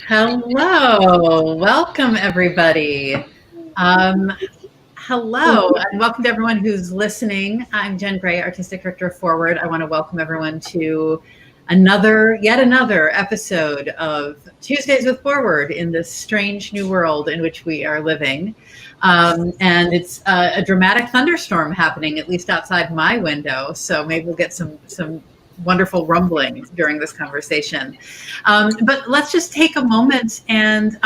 Hello, welcome everybody. Hello, and welcome to everyone who's listening. I'm Jen Gray, Artistic Director of Forward. I want to welcome everyone to yet another episode of Tuesdays with Forward in this strange new world in which we are living. And it's a dramatic thunderstorm happening, at least outside my window. So maybe we'll get some wonderful rumbling during this conversation. But let's just take a moment and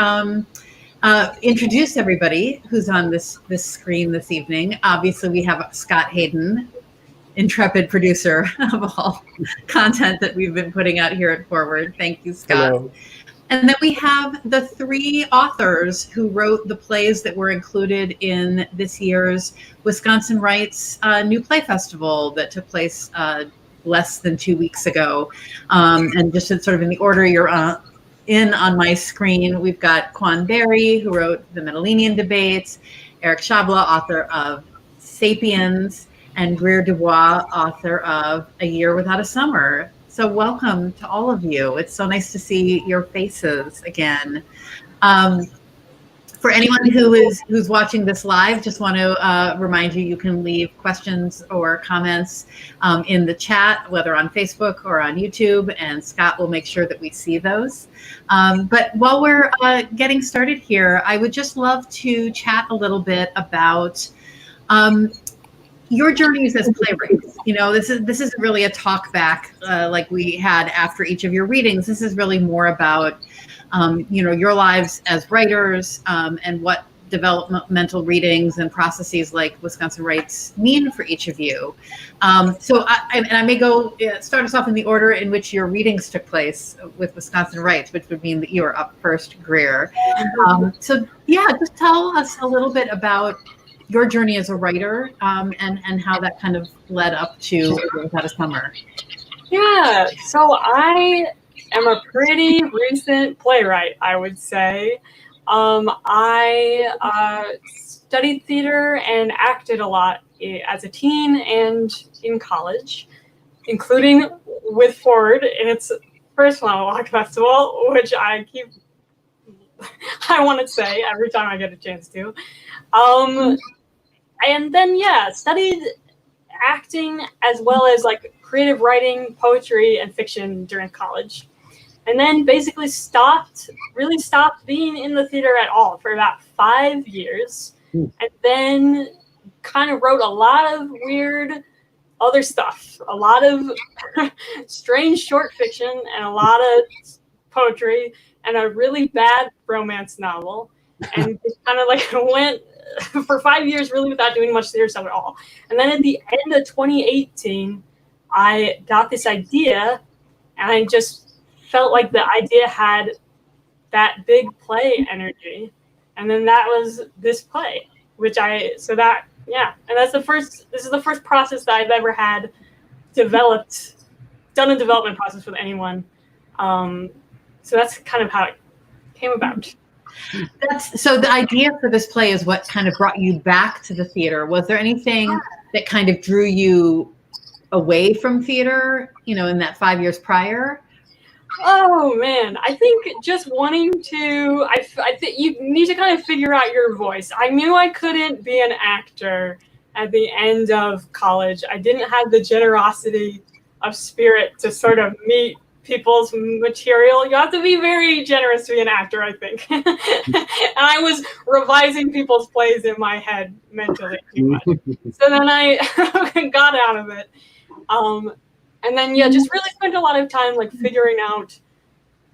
introduce everybody who's on this screen this evening. Obviously, we have Scott Hayden, intrepid producer of all content that we've been putting out here at Forward. Thank you, Scott. Hello. And then we have the three authors who wrote the plays that were included in this year's Wisconsin Wrights New Play Festival that took place less than 2 weeks ago. And just sort of in the order you're in on my screen, we've got Quan Berry, who wrote The Medellinian Debates, Eric Chabla, author of Sapiens, and Greer Dubois, author of A Year Without a Summer. So welcome to all of you. It's so nice to see your faces again. For anyone who's watching this live, just want to remind you can leave questions or comments in the chat, whether on Facebook or on YouTube, and Scott will make sure that we see those. But while we're getting started here, I would just love to chat a little bit about your journeys as playwrights. You know, this isn't really a talk back like we had after each of your readings. This is really more about your lives as writers and what developmental readings and processes like Wisconsin Wrights mean for each of you. So I may start us off in the order in which your readings took place with Wisconsin Wrights, which would mean that you were up first, Greer. So yeah, just tell us a little bit about your journey as a writer and how that kind of led up to Without a Summer. Yeah, so I am a pretty recent playwright, I would say. I studied theater and acted a lot as a teen and in college, including with Forward in its first monologue festival, which I want to say every time I get a chance to. And then, studied acting as well as like creative writing, poetry, and fiction during college. And then basically stopped being in the theater at all for about 5 years. And then kind of wrote a lot of weird other stuff, a lot of strange short fiction and a lot of poetry and a really bad romance novel. And just kind of like went for 5 years really without doing much theater stuff at all. And then at the end of 2018, I got this idea and I just felt like the idea had that big play energy. And then that was this play, and this is the first process that I've ever had done a development process with anyone. So that's kind of how it came about. So the idea for this play is what kind of brought you back to the theater. Was there anything that kind of drew you away from theater, in that 5 years prior? Oh man, I think just wanting to, I think you need to kind of figure out your voice. I knew I couldn't be an actor at the end of college. I didn't have the generosity of spirit to sort of meet people's material. You have to be very generous to be an actor, I think. And I was revising people's plays in my head mentally too much. So then I got out of it. And then, just really spent a lot of time like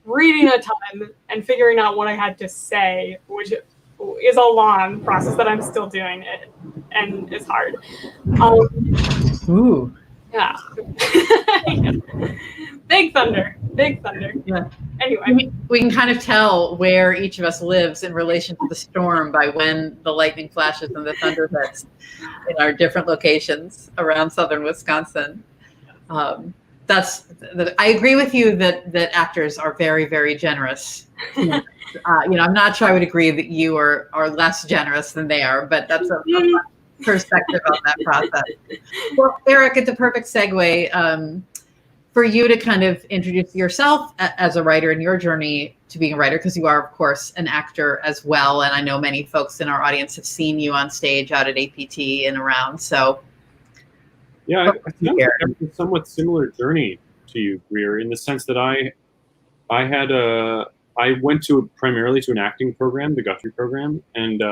reading a ton and figuring out what I had to say, which is a long process that I'm still doing it and it's hard. Ooh. Yeah. Big thunder. Yeah. Anyway. We can kind of tell where each of us lives in relation to the storm by when the lightning flashes and the thunder hits in our different locations around southern Wisconsin. I agree with you that actors are very, very generous. I'm not sure I would agree that you are less generous than they are, but that's a perspective on that process. Well, Eric, it's a perfect segue for you to kind of introduce yourself as a writer and your journey to being a writer, because you are, of course, an actor as well. And I know many folks in our audience have seen you on stage out at APT and around. So yeah, I think I have a somewhat similar journey to you, Greer, in the sense that I went primarily to an acting program, the Guthrie program, and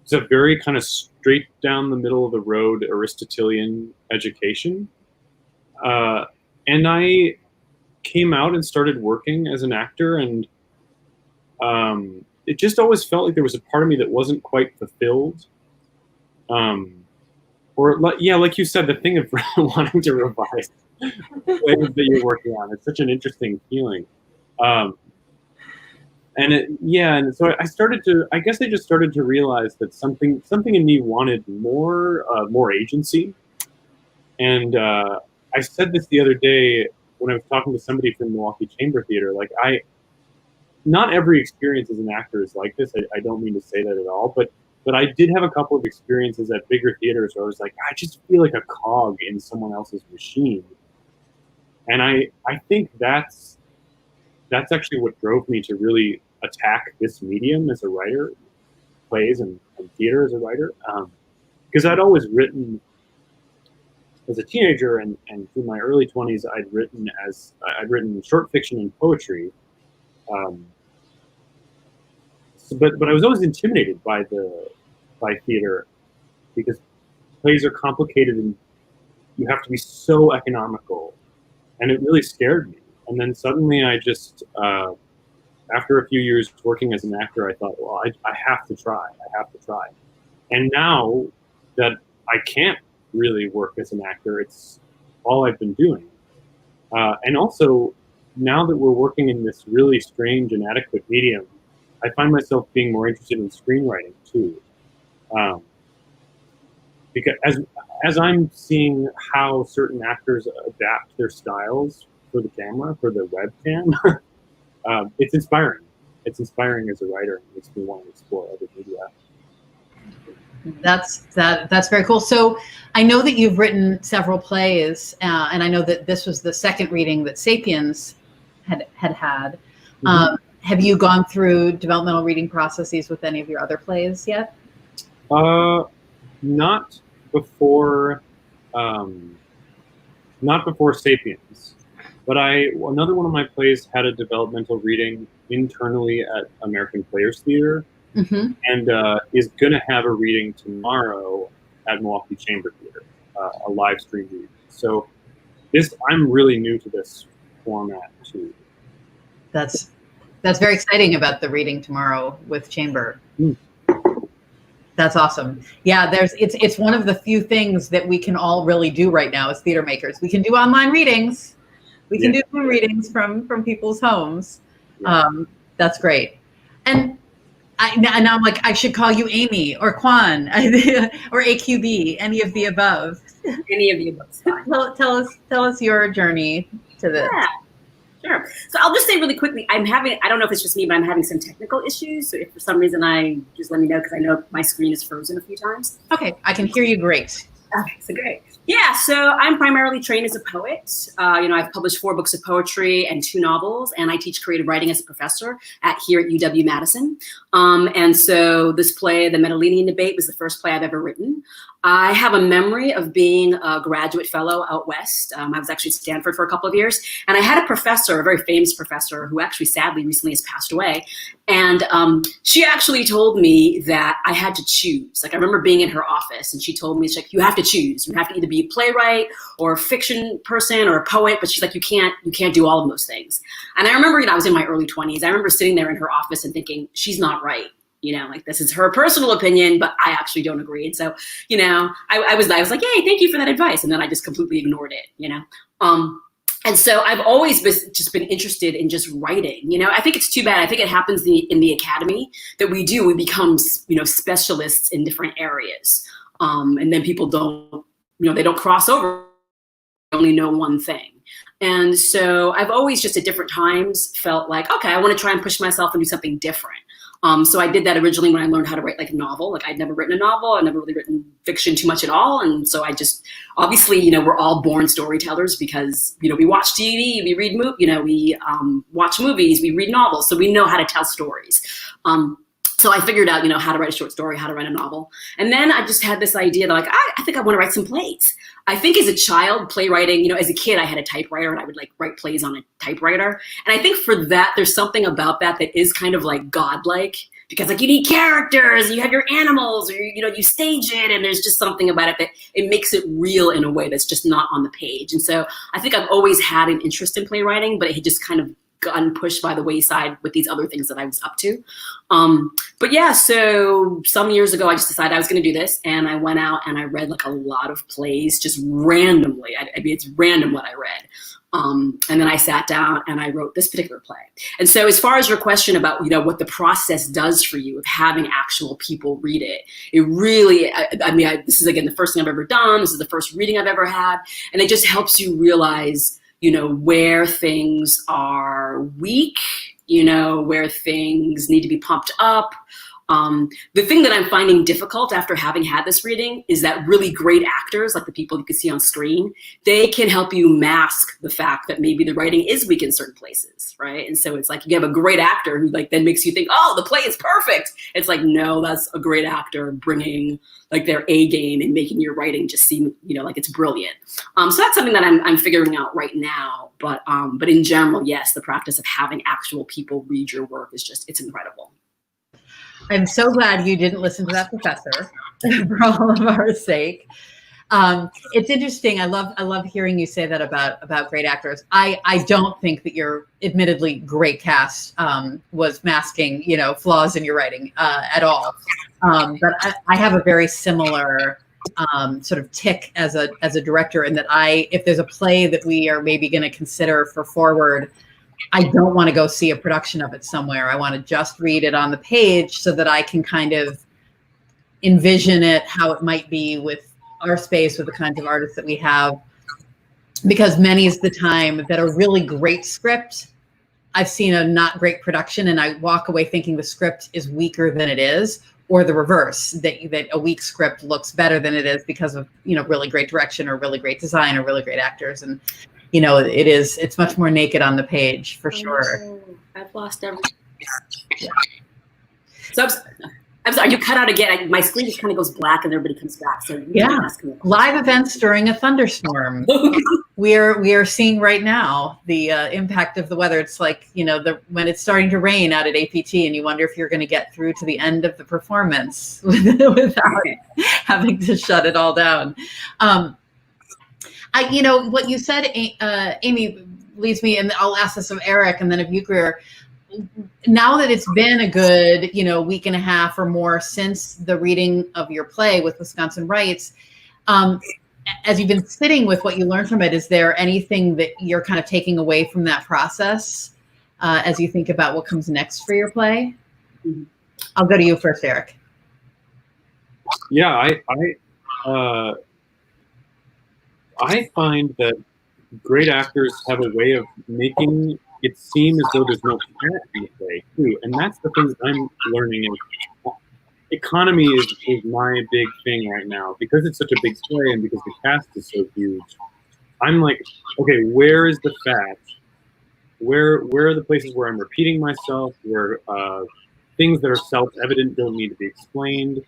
it's a very kind of straight down the middle of the road Aristotelian education. And I came out and started working as an actor, and it just always felt like there was a part of me that wasn't quite fulfilled. Like you said, the thing of wanting to revise plays that you're working on, it's such an interesting feeling. And so I just started to realize that something in me wanted more agency. And I said this the other day when I was talking to somebody from Milwaukee Chamber Theater. Like, not every experience as an actor is like this. I don't mean to say that at all, but I did have a couple of experiences at bigger theaters where I was like, I just feel like a cog in someone else's machine. And I think that's actually what drove me to really attack this medium as a writer, plays and theater as a writer. Because I'd always written as a teenager and through my early 20s, I'd written short fiction and poetry. But I was always intimidated by theater, because plays are complicated and you have to be so economical, and it really scared me. And then suddenly I just, after a few years working as an actor, I thought, well, I have to try. And now that I can't really work as an actor, it's all I've been doing. And also, now that we're working in this really strange, inadequate medium, I find myself being more interested in screenwriting too. Because as I'm seeing how certain actors adapt their styles for the camera, for the webcam, it's inspiring. It's inspiring as a writer. It makes me want to explore other media. That's very cool. So I know that you've written several plays, and I know that this was the second reading that Sapiens had. Mm-hmm. Have you gone through developmental reading processes with any of your other plays yet? Not before Sapiens, but another one of my plays had a developmental reading internally at American Players Theater. Mm-hmm. And is going to have a reading tomorrow at Milwaukee Chamber Theater, a live stream reading. So I'm really new to this format too. That's very exciting about the reading tomorrow with Chamber. Mm. That's awesome. Yeah, it's one of the few things that we can all really do right now as theater makers. We can do online readings. We can do Zoom readings from people's homes. Yeah. That's great. And now I'm like, I should call you Amy or Kwan or AQB, any of the above. Any of the above. Tell us your journey to this. Yeah, sure. So I'll just say really quickly, I don't know if it's just me, but I'm having some technical issues. So if for some reason just let me know, because I know my screen is frozen a few times. Okay, I can hear you great. Okay, so great. Yeah, so I'm primarily trained as a poet. I've published 4 books of poetry and 2 novels, and I teach creative writing as a professor here at UW-Madison. And so this play, The Medellinian Debate, was the first play I've ever written. I have a memory of being a graduate fellow out west. I was actually at Stanford for a couple of years, and I had a professor, a very famous professor, who actually sadly recently has passed away. And she actually told me that I had to choose. Like, I remember being in her office, and she told me, she's like, you have to choose. You have to either be a playwright or a fiction person or a poet, but she's like, you can't do all of those things. And I remember, I was in my early 20s. I remember sitting there in her office and thinking, she's not right. Like, this is her personal opinion, but I actually don't agree. And so, I was like, hey, thank you for that advice. And then I just completely ignored it, And so I've always just been interested in just writing. I think it's too bad. I think it happens in the academy that we become, specialists in different areas. And then people don't, they don't cross over, they only know one thing. And so I've always just at different times felt like, okay, I want to try and push myself and do something different. So I did that originally when I learned how to write like a novel. Like I'd never written a novel. I'd never really written fiction too much at all. And so I just, obviously, you know, we're all born storytellers because, you know, we watch TV, we read, we watch movies, we read novels. So we know how to tell stories. So I figured out, you know, how to write a short story, how to write a novel. And then I just had this idea that like, I think I want to write some plays. I think as a child, playwriting, you know, as a kid, I had a typewriter and I would like write plays on a typewriter. And I think for that, there's something about that that is kind of like godlike, because like you need characters, and you have your animals, or you know, you stage it, and there's just something about it that it makes it real in a way that's just not on the page. And so I think I've always had an interest in playwriting, but it had just kind of gotten pushed by the wayside with these other things that I was up to. But yeah, so some years ago, I just decided I was going to do this, and I went out and I read like a lot of plays just randomly. I mean, it's random what I read. And then I sat down and I wrote this particular play. And so as far as your question about, you know, what the process does for you of having actual people read it, it really, this is again, the first thing I've ever done. This is the first reading I've ever had. And it just helps you realize, you know, where things are weak, you know, where things need to be pumped up. The thing that I'm finding difficult after having had this reading is that really great actors, like the people you can see on screen, they can help you mask the fact that maybe the writing is weak in certain places, right? And so it's like you have a great actor who like then makes you think, oh, the play is perfect. It's like, no, that's a great actor bringing like their A game and making your writing just seem, you know, like it's brilliant. So that's something that I'm figuring out right now. But in general, yes, the practice of having actual people read your work is just, it's incredible. I'm so glad you didn't listen to that professor for all of our sake. It's interesting. I love hearing you say that about great actors. I don't think that your admittedly great cast was masking, you know, flaws in your writing at all. But I have a very similar sort of tick as a director, in that if there's a play that we are maybe going to consider for forward, I don't want to go see a production of it somewhere. I want to just read it on the page so that I can kind of envision it, how it might be with our space, with the kinds of artists that we have. Because many is the time that a really great script, I've seen a not great production and I walk away thinking the script is weaker than it is, or the reverse, that a weak script looks better than it is because of, you know, really great direction or really great design or really great actors. And you know, it's much more naked on the page for sure. I've lost everything. Yeah. So I'm sorry, you cut out again. My screen just kind of goes black and everybody comes back. So yeah, live events during a thunderstorm. we are seeing right now the impact of the weather. It's like, you know, when it's starting to rain out at APT, and you wonder if you're going to get through to the end of the performance without having to shut it all down. You know, what you said, Amy, leads me, and I'll ask this of Eric and then of you, Greer. Now that it's been a good, you know, week and a half or more since the reading of your play with Wisconsin Wrights, as you've been sitting with what you learned from it, is there anything that you're kind of taking away from that process as you think about what comes next for your play? Mm-hmm. I'll go to you first, Eric. Yeah, I find that great actors have a way of making it seem as though there's no cat in the play too, and that's the thing that I'm learning. Is economy is my big thing right now, because it's such a big play and because the cast is so huge. I'm like, okay, where is the fat? Where are the places where I'm repeating myself? Where things that are self-evident don't need to be explained,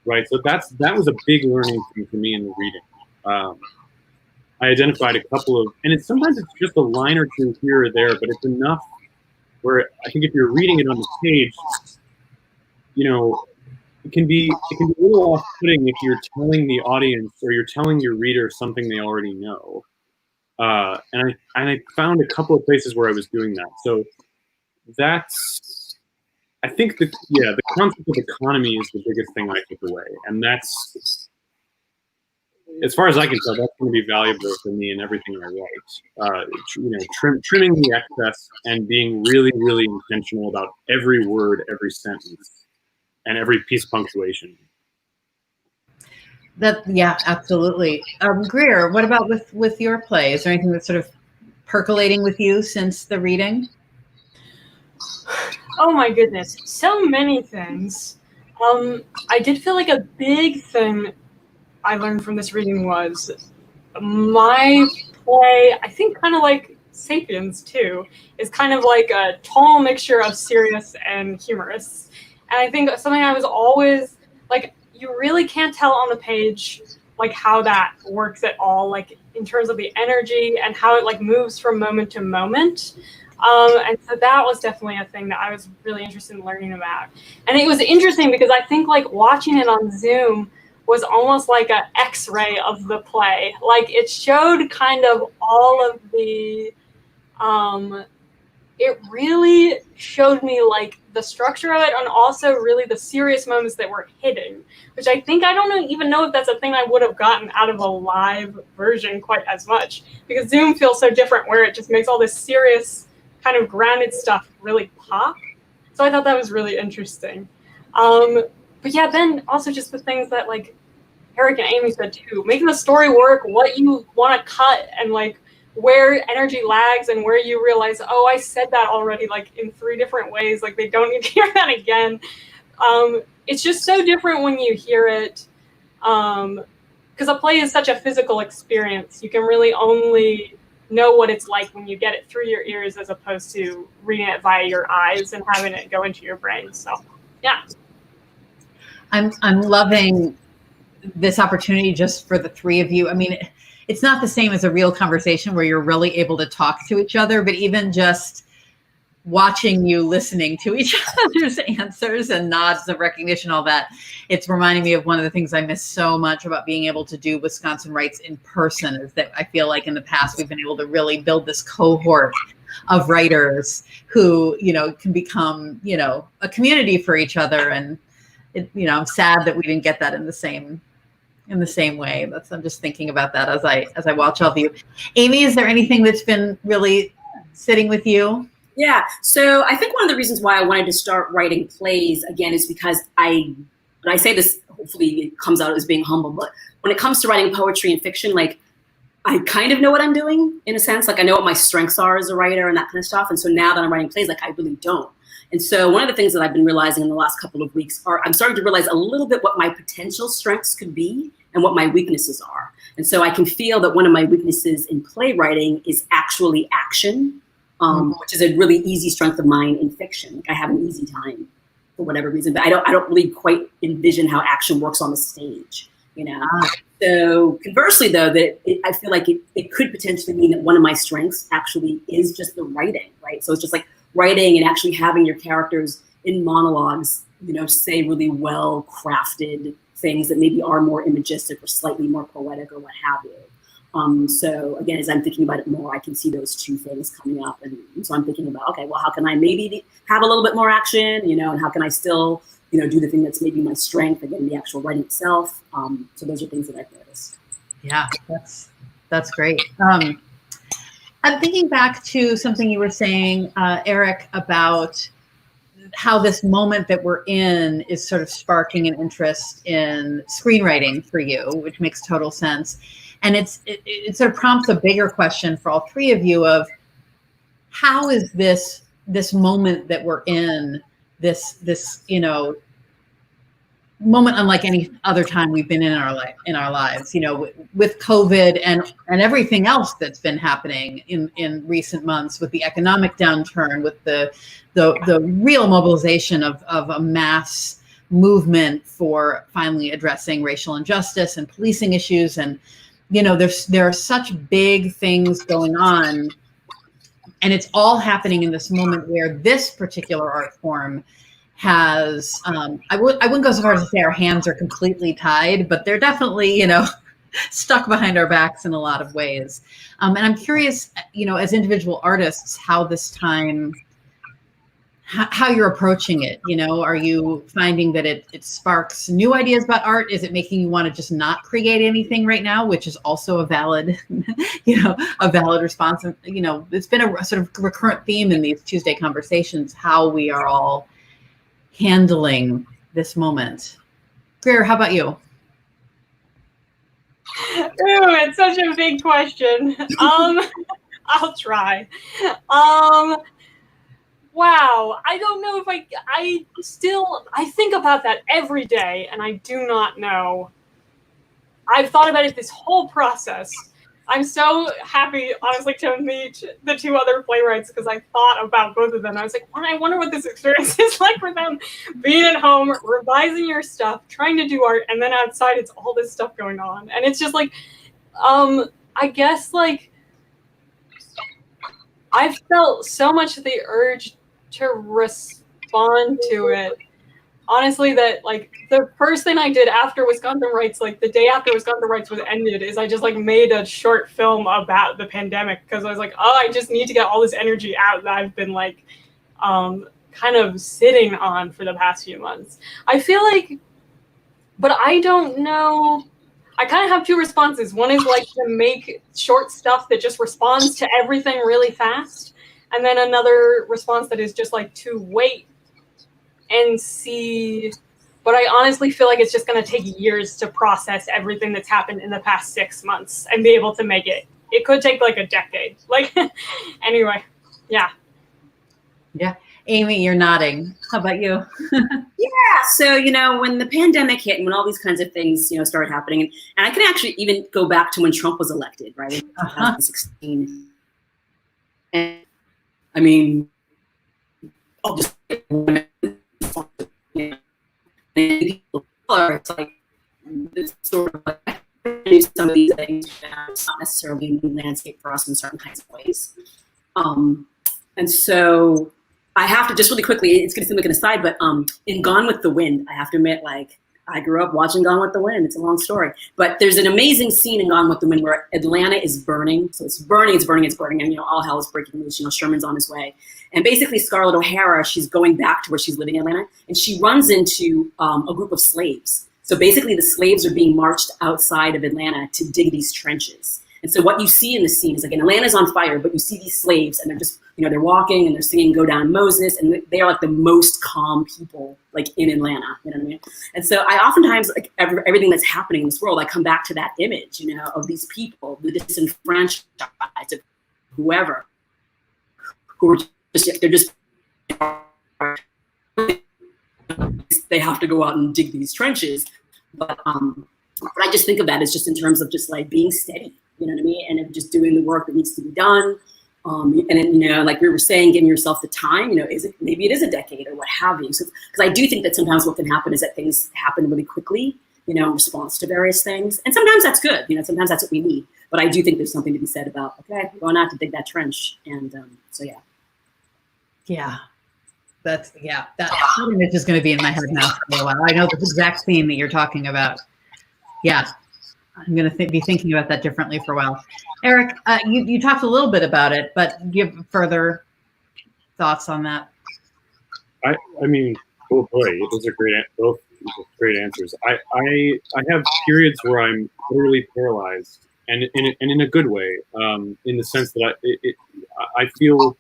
right? So that was a big learning thing for me in the reading. I identified a couple of, and sometimes it's just a line or two here or there, but it's enough where I think if you're reading it on the page, you know, it can be a little off-putting if you're telling the audience or you're telling your reader something they already know. And I found a couple of places where I was doing that. So I think the concept of economy is the biggest thing I took away, and that's, as far as I can tell, that's going to be valuable for me in everything I write. You know, trimming the excess and being really, really intentional about every word, every sentence, and every piece of punctuation. Yeah, absolutely. Greer, what about with your play? Is there anything that's sort of percolating with you since the reading? Oh my goodness, so many things. I did feel like a big thing I learned from this reading was my play, I think kind of like Sapiens too, is kind of like a tonal mixture of serious and humorous. And I think something I was always like, you really can't tell on the page like how that works at all, like in terms of the energy and how it like moves from moment to moment. And so that was definitely a thing that I was really interested in learning about. And it was interesting because I think like watching it on Zoom was almost like an X-ray of the play. Like it showed kind of all of the, it really showed me like the structure of it and also really the serious moments that were hidden, which I think I don't even know if that's a thing I would have gotten out of a live version quite as much, because Zoom feels so different where it just makes all this serious kind of grounded stuff really pop. So I thought that was really interesting. But yeah, then also just the things that like Eric and Amy said too, making the story work, what you want to cut, and like where energy lags and where you realize, oh, I said that already, like in 3 different ways, like they don't need to hear that again. It's just so different when you hear it, because a play is such a physical experience. You can really only know what it's like when you get it through your ears as opposed to reading it via your eyes and having it go into your brain. So yeah. I'm loving this opportunity just for the 3 of you. I mean, it's not the same as a real conversation where you're really able to talk to each other, but even just watching you listening to each other's answers and nods of recognition, all that, it's reminding me of one of the things I miss so much about being able to do Wisconsin Wrights in person, is that I feel like in the past we've been able to really build this cohort of writers who, you know, can become, you know, a community for each other. And it, you know, I'm sad that we didn't get that in the same way. I'm just thinking about that as I watch all of you. Amy, is there anything that's been really sitting with you? Yeah, so I think one of the reasons why I wanted to start writing plays again is because when I say this, hopefully it comes out as being humble, but when it comes to writing poetry and fiction, like I kind of know what I'm doing in a sense. Like I know what my strengths are as a writer and that kind of stuff. And so now that I'm writing plays, like I really don't. And so one of the things that I've been realizing in the last couple of weeks are I'm starting to realize a little bit what my potential strengths could be and what my weaknesses are. And so I can feel that one of my weaknesses in playwriting is actually action, which is a really easy strength of mine in fiction. Like I have an easy time for whatever reason, but I don't really quite envision how action works on the stage, you know? So conversely though, I feel like it could potentially mean that one of my strengths actually is just the writing, right? So it's just like writing and actually having your characters in monologues, you know, say really well crafted things that maybe are more imagistic or slightly more poetic or what have you. So again, as I'm thinking about it more, I can see those 2 things coming up. And so I'm thinking about, okay, well, how can I maybe have a little bit more action, you know, and how can I still, you know, do the thing that's maybe my strength, again, the actual writing itself. So those are things that I've noticed. Yeah, that's great. I'm thinking back to something you were saying, Eric, about how this moment that we're in is sort of sparking an interest in screenwriting for you, which makes total sense. And it sort of prompts a bigger question for all 3 of you of how is this moment that we're in, this you know, moment unlike any other time we've been in our lives, you know, with COVID and everything else that's been happening in recent months, with the economic downturn, with the real mobilization of a mass movement for finally addressing racial injustice and policing issues. And, you know, there are such big things going on, and it's all happening in this moment where this particular art form has, I wouldn't go so far as to say our hands are completely tied, but they're definitely, you know, stuck behind our backs in a lot of ways. And I'm curious, you know, as individual artists, how this time, how you're approaching it. You know, are you finding that it sparks new ideas about art? Is it making you want to just not create anything right now, which is also a valid, you know, a valid response? You know, it's been a sort of recurrent theme in these Tuesday conversations, how we are all handling this moment. Greer, how about you? Ooh, it's such a big question. I'll try. wow, I don't know if I think about that every day, and I do not know. I've thought about it this whole process. I'm so happy, honestly, to meet the two other playwrights because I thought about both of them. I was like, I wonder what this experience is like for them, being at home, revising your stuff, trying to do art, and then outside it's all this stuff going on. And it's just like, I guess like I felt so much the urge to respond to it. Honestly, that like the first thing I did after Wisconsin Wrights, like the day after Wisconsin Wrights was ended, is I just like made a short film about the pandemic because I was like, oh, I just need to get all this energy out that I've been like kind of sitting on for the past few months. I feel like, but I don't know. I kind of have two responses. One is like to make short stuff that just responds to everything really fast. And then another response that is just like to wait and see, but I honestly feel like it's just going to take years to process everything that's happened in the past 6 months and be able to make it. It could take like a decade. Like, anyway, yeah. Yeah. Amy, you're nodding. How about you? Yeah. So, when the pandemic hit and when all these kinds of things, started happening, and I can actually even go back to when Trump was elected, right, in 2016. And I mean, I'll just people it's like this sort of like some of these things it's not necessarily a new landscape for us in certain kinds of ways. And so I have to just really quickly, it's gonna seem like an aside, but in Gone with the Wind, I have to admit, like, I grew up watching Gone with the Wind. It's a long story, but there's an amazing scene in Gone with the Wind where Atlanta is burning. So it's burning, and all hell is breaking loose. Sherman's on his way, and basically Scarlett O'Hara, she's going back to where she's living in Atlanta, and she runs into a group of slaves. So basically, the slaves are being marched outside of Atlanta to dig these trenches. And so what you see in the scene is, like, Atlanta's on fire, but you see these slaves, and they're just, they're walking and they're singing "Go Down Moses," and they are like the most calm people, like, in Atlanta. You know what I mean? And so I oftentimes, like, everything that's happening in this world, I come back to that image, of these people, the disenfranchised, of whoever, who are they're just, they have to go out and dig these trenches. But what I just think of that is just in terms of just like being steady. You know what I mean? And of just doing the work that needs to be done. And then, like we were saying, giving yourself the time, maybe it is a decade or what have you. So, because I do think that sometimes what can happen is that things happen really quickly, in response to various things. And sometimes that's good. Sometimes that's what we need. But I do think there's something to be said about, okay, we're going out to dig that trench. And so, yeah. Yeah. That image is going to be in my head now for a while. I know the exact theme that you're talking about. Yeah. I'm going to be thinking about that differently for a while. Eric, you talked a little bit about it, but give further thoughts on that. I mean, oh boy, those are both great answers. I have periods where I'm literally paralyzed, and in a good way, in the sense that I feel,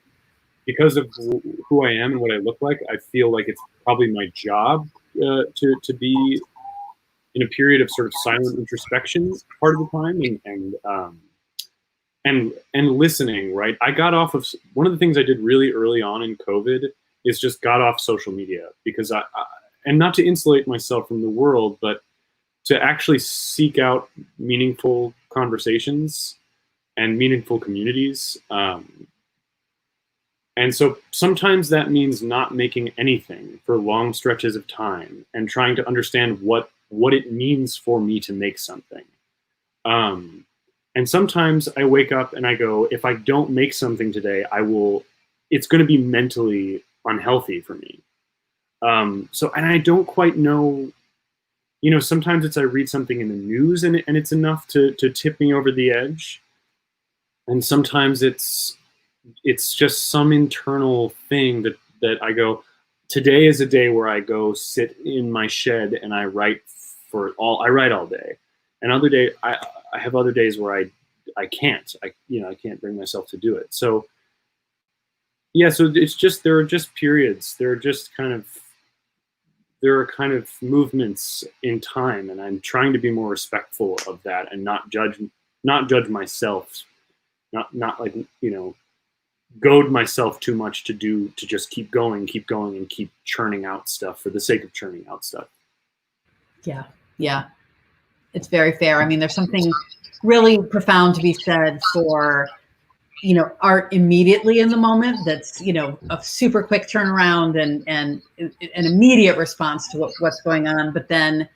because of who I am and what I look like, I feel like it's probably my job to be in a period of sort of silent introspection part of the time, and listening, right? I got off of, one of the things I did really early on in COVID is just got off social media, because and not to insulate myself from the world, but to actually seek out meaningful conversations and meaningful communities. And so sometimes that means not making anything for long stretches of time and trying to understand what it means for me to make something. And sometimes I wake up and I go, if I don't make something today, it's going to be mentally unhealthy for me. And I don't quite know, sometimes it's, I read something in the news and it's enough to tip me over the edge. And sometimes it's just some internal thing that I go, today is a day where I go sit in my shed and I write all day. And other day, I have other days where I can't. I can't bring myself to do it. So yeah, so it's just, there are just periods. There are kind of movements in time, and I'm trying to be more respectful of that and not judge myself, not like, goad myself too much to just keep going, and keep churning out stuff for the sake of churning out stuff. Yeah, yeah, it's very fair. I mean, there's something really profound to be said for, you know, art immediately in the moment. That's, you know, a super quick turnaround and an immediate response to what's going on. But then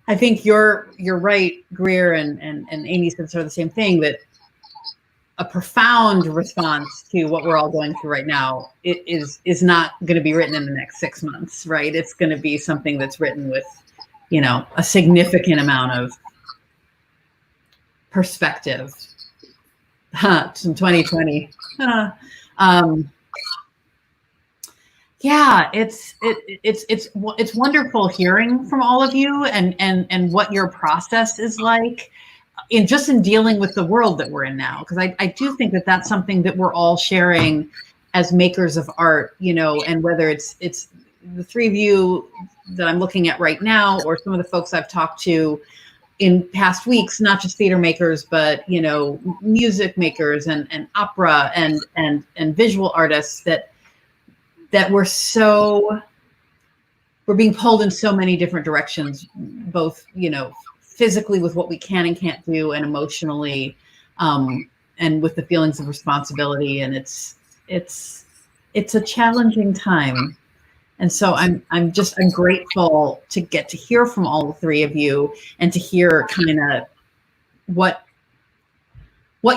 I think you're right, Greer and Amy said sort of the same thing, that a profound response to what we're all going through right now is not going to be written in the next 6 months, right? It's going to be something that's written with, you know, a significant amount of perspective. Some 2020. Yeah, it's wonderful hearing from all of you and what your process is like in dealing with the world that we're in now, because I do think that that's something that we're all sharing as makers of art, you know, and whether it's the three of you that I'm looking at right now, or some of the folks I've talked to in past weeks, not just theater makers, but, you know, music makers and opera and visual artists, that we're being pulled in so many different directions, both, you know, physically with what we can and can't do, and emotionally, and with the feelings of responsibility. And it's a challenging time. And so I'm grateful to get to hear from all three of you and to hear kind of what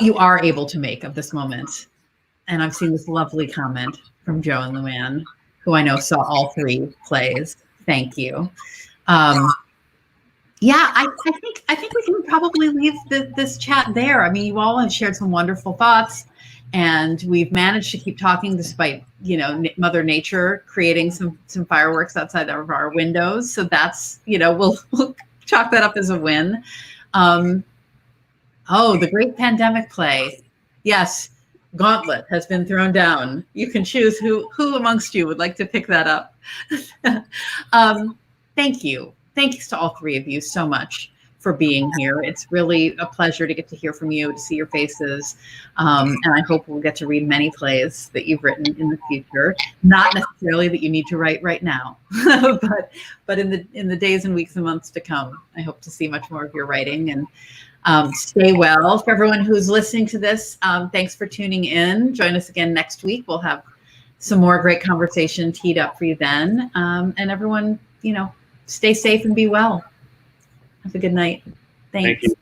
you are able to make of this moment. And I've seen this lovely comment from Joe and Luann, who I know saw all three plays. Thank you. Yeah, I think we can probably leave this chat there. I mean, you all have shared some wonderful thoughts, and we've managed to keep talking despite, you know, Mother Nature creating some fireworks outside of our windows. So that's, you know, we'll chalk that up as a win. Oh, the great pandemic play. Yes, Gauntlet has been thrown down. You can choose who amongst you would like to pick that up. Thank you. Thanks to all three of you so much for being here. It's really a pleasure to get to hear from you, to see your faces. And I hope we'll get to read many plays that you've written in the future. Not necessarily that you need to write right now, but in the days and weeks and months to come, I hope to see much more of your writing. And stay well. For everyone who's listening to this, thanks for tuning in. Join us again next week. We'll have some more great conversation teed up for you then. And everyone, you know, stay safe and be well. Have a good night. Thanks. Thank you.